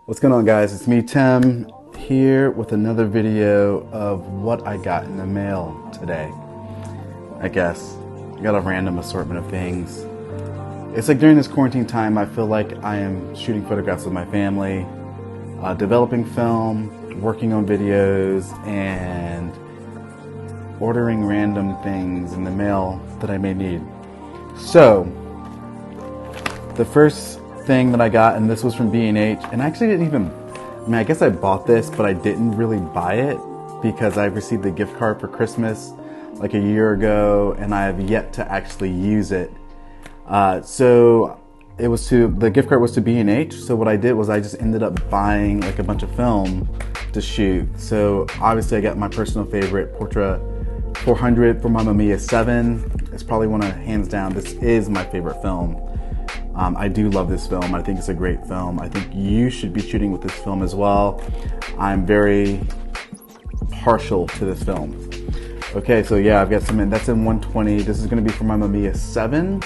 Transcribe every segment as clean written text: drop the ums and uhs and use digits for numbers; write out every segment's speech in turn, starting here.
What's going on, guys? It's me, Tim, here with another video of what I got in the mail today. I guess I got a random assortment of things. It's like during this quarantine time, I feel like I am shooting photographs with my family, developing film, working on videos, and ordering random things in the mail that I may need. So, the first thing that I got, and this was from B&H, and I actually didn't even, I guess I bought this, but I didn't really buy it because I received a gift card for Christmas like a year ago, and I have yet to actually use it. So the gift card was to B&H, so what I did was I just ended up buying like a bunch of film to shoot. So obviously I got my personal favorite Portra 400 for Mamma Mia 7. It's probably one of, hands down, this is my favorite film. I do love this film. I think it's a great film. I think you should be shooting with this film as well. I'm very partial to this film. Okay, so yeah, I've got some, that's in 120. This is gonna be for Mamma Mia 7.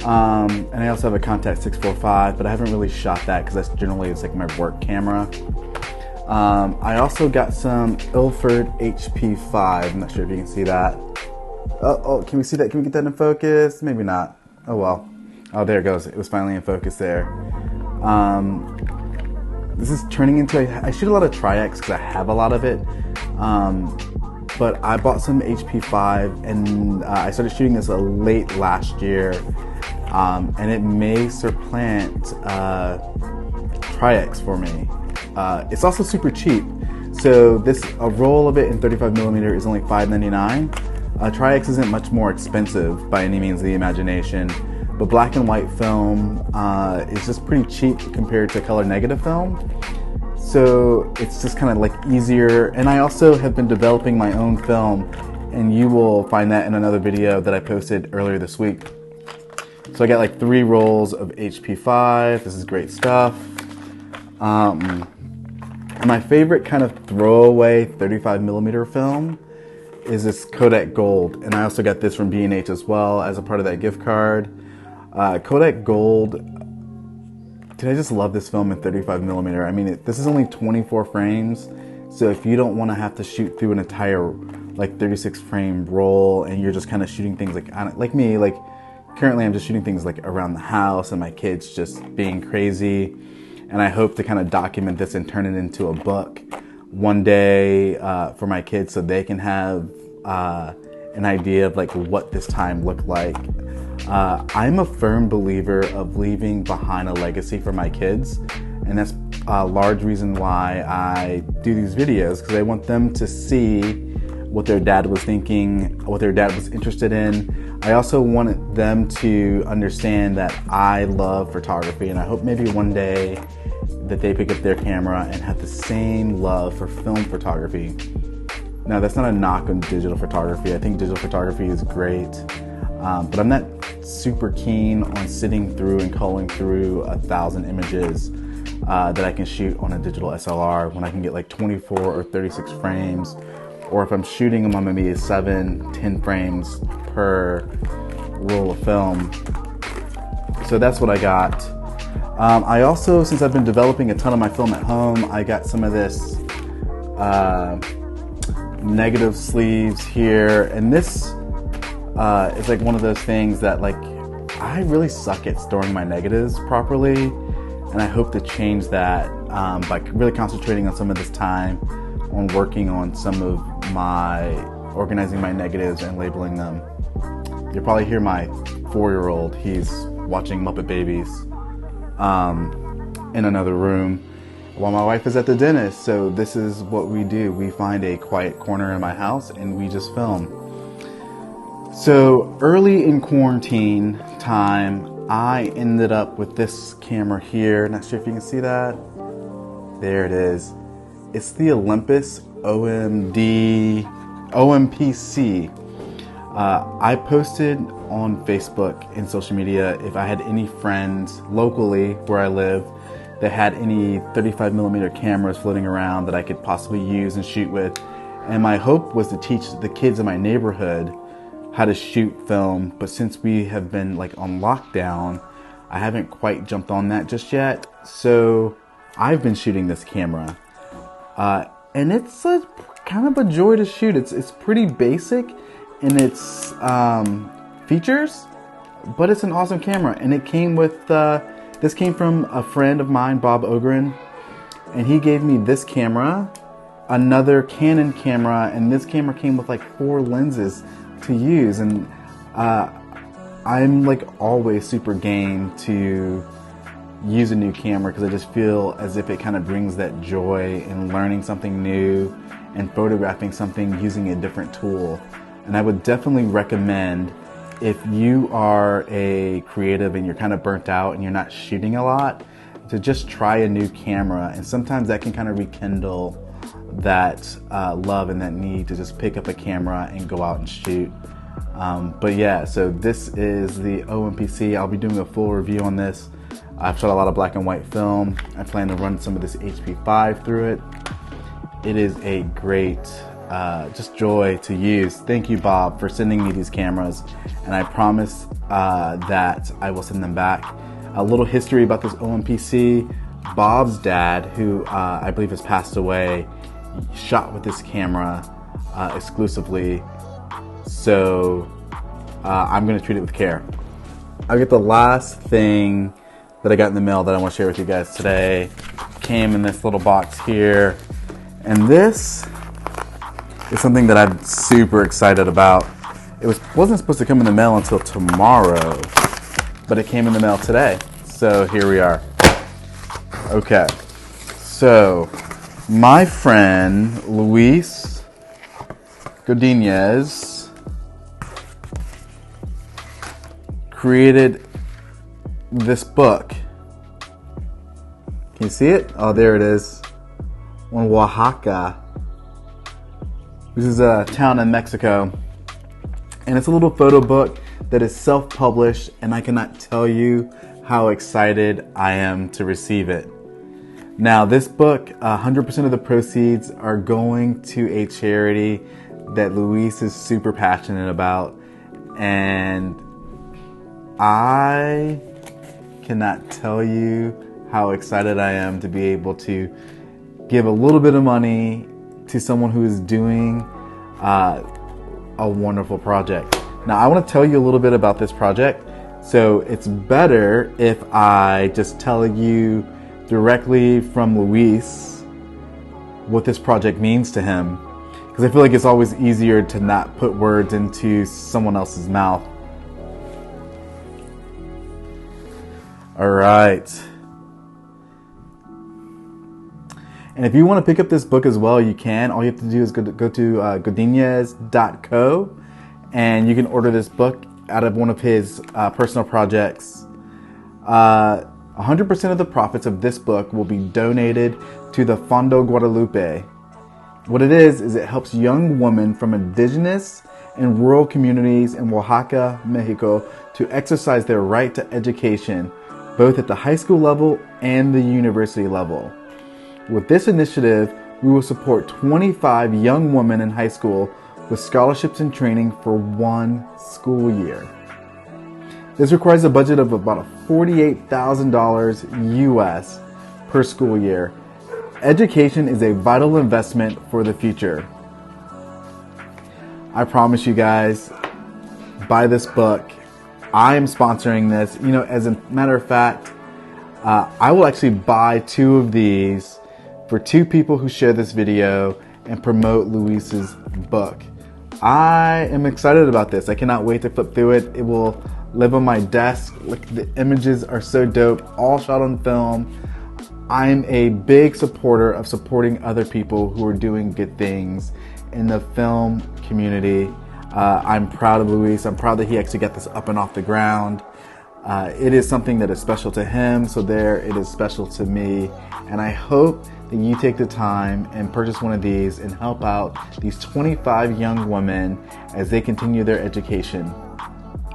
And I also have a Contact 645, but I haven't really shot that because that's generally, it's like my work camera. I also got some Ilford HP5. I'm not sure if you can see that. Oh, can we see that? Can we get that in focus? Maybe not. Oh well. Oh, there it goes. It was finally in focus there. This is turning into, I shoot a lot of Tri-X because I have a lot of it. But I bought some HP5 and I started shooting this late last year. And it may supplant Tri-X for me. It's also super cheap. So a roll of it in 35mm is only $5.99. Tri-X isn't much more expensive by any means of the imagination. But black and white film is just pretty cheap compared to color negative film. So it's just kind of like easier. And I also have been developing my own film, and you will find that in another video that I posted earlier this week. So I got like 3 rolls of HP5. This is great stuff. My favorite kind of throwaway 35mm film is this Kodak Gold. And I also got this from B&H as well as a part of that gift card. Kodak Gold, dude, I just love this film in 35mm. I mean, this is only 24 frames, so if you don't want to have to shoot through an entire like 36 frame roll and you're just kind of shooting things like me, like currently I'm just shooting things like around the house and my kids just being crazy, and I hope to kind of document this and turn it into a book one day for my kids so they can have an idea of like what this time looked like. I'm a firm believer of leaving behind a legacy for my kids, and that's a large reason why I do these videos, because I want them to see what their dad was thinking, what their dad was interested in. I also wanted them to understand that I love photography, and I hope maybe one day that they pick up their camera and have the same love for film photography. Now, that's not a knock on digital photography. I think digital photography is great, but I'm not super keen on sitting through and culling through 1,000 images that I can shoot on a digital SLR when I can get like 24 or 36 frames, or if I'm shooting a Mamma Mia 7, 10 frames per roll of film. So that's what I got. I also, since I've been developing a ton of my film at home, I got some of this negative sleeves here, and this it's like one of those things that like I really suck at storing my negatives properly, and I hope to change that by really concentrating on some of this time on working on some of my organizing my negatives and labeling them. You'll probably hear my 4-year-old, he's watching Muppet Babies in another room while my wife is at the dentist. So this is what we do. We find a quiet corner in my house and we just film. So early in quarantine time, I ended up with this camera here. Not sure if you can see that. There it is. It's the Olympus OMD, OMPC. I posted on Facebook and social media if I had any friends locally where I live that had any 35mm cameras floating around that I could possibly use and shoot with. And my hope was to teach the kids in my neighborhood how to shoot film, but since we have been like on lockdown, I haven't quite jumped on that just yet. So I've been shooting this camera. And it's a kind of a joy to shoot. It's pretty basic in its features, but it's an awesome camera. And it came with, this came from a friend of mine, Bob Ogren, and he gave me this camera, another Canon camera, and this camera came with like 4 lenses to use. And I'm like always super game to use a new camera because I just feel as if it kind of brings that joy in learning something new and photographing something using a different tool. And I would definitely recommend, if you are a creative and you're kind of burnt out and you're not shooting a lot, to just try a new camera. And sometimes that can kind of rekindle that love and that need to just pick up a camera and go out and shoot. But yeah, so this is the OMPC. I'll be doing a full review on this. I've shot a lot of black and white film. I plan to run some of this HP5 through it. It is a great just joy to use. Thank you, Bob, for sending me these cameras, and I promise that I will send them back. A little history about this OMPC. Bob's dad, who I believe has passed away, shot with this camera exclusively, so I'm going to treat it with care. I'll get the last thing that I got in the mail that I want to share with you guys today. Came in this little box here, and this is something that I'm super excited about. It wasn't supposed to come in the mail until tomorrow, but it came in the mail today. So here we are. Okay, so my friend Luis Godinez created this book. Can you see it? Oh, there it is. On Oaxaca. This is a town in Mexico. And it's a little photo book that is self-published, and I cannot tell you how excited I am to receive it. Now, this book, 100% of the proceeds are going to a charity that Luis is super passionate about, and I cannot tell you how excited I am to be able to give a little bit of money to someone who is doing a wonderful project. Now, I want to tell you a little bit about this project, so it's better if I just tell you directly from Luis what this project means to him, because I feel like it's always easier to not put words into someone else's mouth. All right. And if you want to pick up this book as well, you can. All you have to do is go to godinez.co, and you can order this book out of one of his personal projects. 100% of the profits of this book will be donated to the Fondo Guadalupe. What it is it helps young women from indigenous and rural communities in Oaxaca, Mexico, to exercise their right to education, both at the high school level and the university level. With this initiative, we will support 25 young women in high school with scholarships and training for 1 school year. This requires a budget of about $48,000 US per school year. Education is a vital investment for the future. I promise you guys, buy this book. I am sponsoring this. You know, as a matter of fact, I will actually buy 2 of these for 2 people who share this video and promote Luis's book. I am excited about this. I cannot wait to flip through it. It will live on my desk. Look, the images are so dope, all shot on film. I'm a big supporter of supporting other people who are doing good things in the film community. I'm proud of Luis. I'm proud that he actually got this up and off the ground. It is something that is special to him, so there it is special to me. And I hope that you take the time and purchase one of these and help out these 25 young women as they continue their education.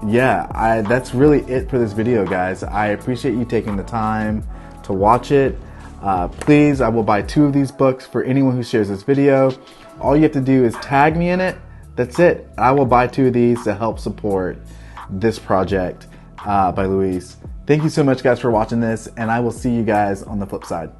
Yeah, that's really it for this video, guys. I appreciate you taking the time to watch it. Please, I will buy 2 of these books for anyone who shares this video. All you have to do is tag me in it. That's it. I will buy 2 of these to help support this project by Luis. Thank you so much, guys, for watching this, and I will see you guys on the flip side.